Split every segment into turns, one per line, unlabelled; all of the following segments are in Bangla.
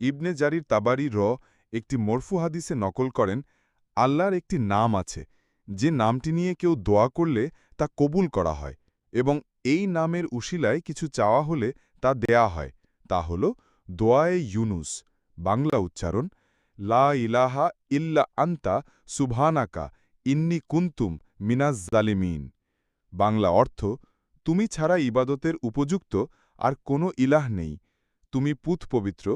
ইবনে জারির তাবারি একটি মরফু হাদিসে নকল করেন, আল্লাহর একটি নাম আছে, যে নামটি নিয়ে কেউ দোয়া করলে তা কবুল করা হয় এবং এই নামের উশিলায় কিছু চাওয়া হলে তা দেয়া হয়। তা হল দোয়ায়ে ইউনুস। বাংলা উচ্চারণ, লা ইলাহা ইল্লা আন্তা সুবহানাকা ইন্নী কুনতুম মিনাজ জালিমিন। বাংলা অর্থ, তুমি ছাড়া ইবাদতের উপযুক্ত আর কোনো ইলাহ নেই, তুমি পুত পবিত্র,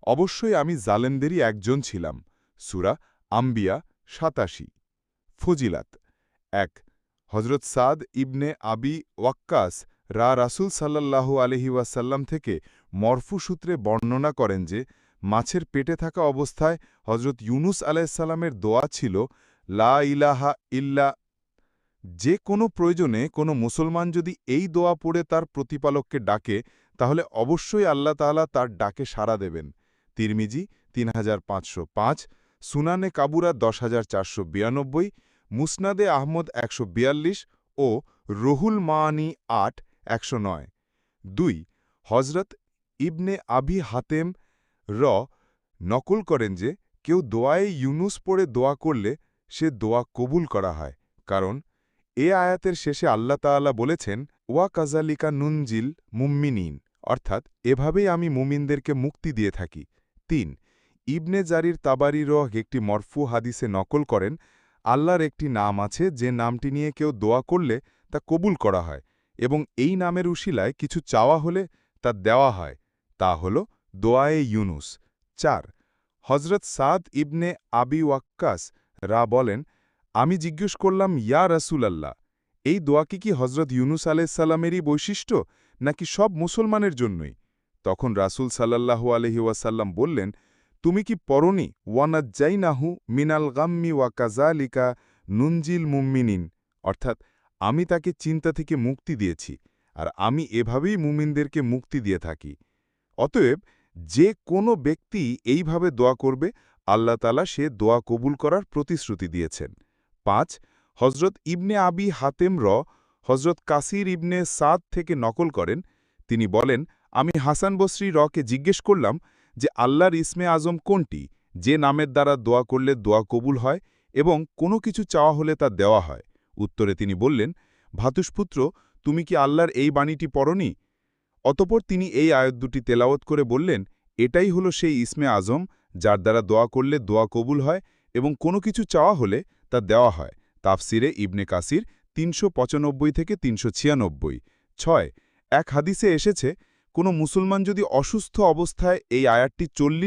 অবশ্যই আমি জালেমদেরই একজন ছিলাম। সূরা আম্বিয়া ৮৭। ফজিলাত ১। হজরত সাদ ইবনে আবি ওয়াক্কাস রাসূল সাল্লাল্লাহু আলাইহি ওয়াসাল্লাম থেকে মরফু সূত্রে বর্ণনা করেন যে, মাছের পেটে থাকা অবস্থায় হজরত ইউনুস আলাইহিসসালামের দোয়া ছিল, লা ইলাহা ইল্লা। যে কোনো প্রয়োজনে কোনো মুসলমান যদি এই দোয়া পড়ে তার প্রতিপালককে ডাকে, তাহলে অবশ্যই আল্লাহ তাআলা তার ডাকে সাড়া দেবেন। তিরমিজি ৩৫০৫, সুনানে কাবুরা ১০৪৯২, মুসনাদে আহমদ ১৪২ ও রুহুল মাআনি ৮ ১০৯। ২। হজরত ইবনে আবি হাতেম নকল করেন যে, কেউ দোয়ায়ে ইউনুস পড়ে দোয়া করলে সে দোয়া কবুল করা হয়, কারণ এ আয়াতের শেষে আল্লাহ তাআলা বলেছেন, ওয়া কাযালিকা নুনজিল মুমিনিন, অর্থাৎ এভাবেই আমি মুমিনদেরকে মুক্তি দিয়ে থাকি। ৩। ইবনে জারির তাবারি একটি মরফু হাদিসে নকল করেন, আল্লাহর একটি নাম আছে, যে নামটি নিয়ে কেউ দোয়া করলে তা কবুল করা হয় এবং এই নামের উশিলায় কিছু চাওয়া হলে তা দেওয়া হয়, তা হল দোয়ায়ে ইউনুস। ৪। হজরত সাদ ইবনে আবি ওয়াক্কাস বলেন, আমি জিজ্ঞেস করলাম, ইয়া রাসূলাল্লাহ, এই দোয়া কি হজরত ইউনুস আলাইহিসসালামেরই বৈশিষ্ট্য নাকি সব মুসলমানের জন্যই? তখন রাসূল সাল্লাল্লাহু আলাইহি ওয়াসাল্লাম বললেন, তুমি কি পড়নি, ওয়ানাজ্জাইনাহু মিনাল গাম্মি ওয়া কাযালিকা নুনজিল মুমিনিন, অর্থাৎ আমি তাকে চিন্তা থেকে মুক্তি দিয়েছি আর আমি এভাবেই মুমিনদেরকে মুক্তি দিয়ে থাকি। অতএব যে কোনো ব্যক্তি এইভাবে দোয়া করবে, আল্লাহ তাআলা সে দোয়া কবুল করার প্রতিশ্রুতি দিয়েছেন। ৫। হজরত ইবনে আবি হাতেম হজরত কাসির ইবনে সাদ থেকে নকল করেন, তিনি বলেন, আমি হাসান বসরি কে জিজ্ঞেস করলাম যে, আল্লাহর ইসমে আজম কোনটি, যে নামের দ্বারা দোয়া করলে দোয়া কবুল হয় এবং কোনো কিছু চাওয়া হলে তা দেওয়া হয়? উত্তরে তিনি বললেন, ভাতুষপুত্র, তুমি কি আল্লাহর এই বাণীটি পড়নি? অতঃপর তিনি এই আয়াত দুটি তেলাওয়াত করে বললেন, এটাই হলো সেই ইসমে আজম, যার দ্বারা দোয়া করলে দোয়া কবুল হয় এবং কোনো কিছু চাওয়া হলে তা দেওয়া হয়। তাফসিরে ইবনে কাসির ৩৯৫ থেকে ৩৯৬। ৬। এক হাদিসে এসেছে, কোনো মুসলমান যদি অসুস্থ অবস্থায় এই আয়াতটি ৪০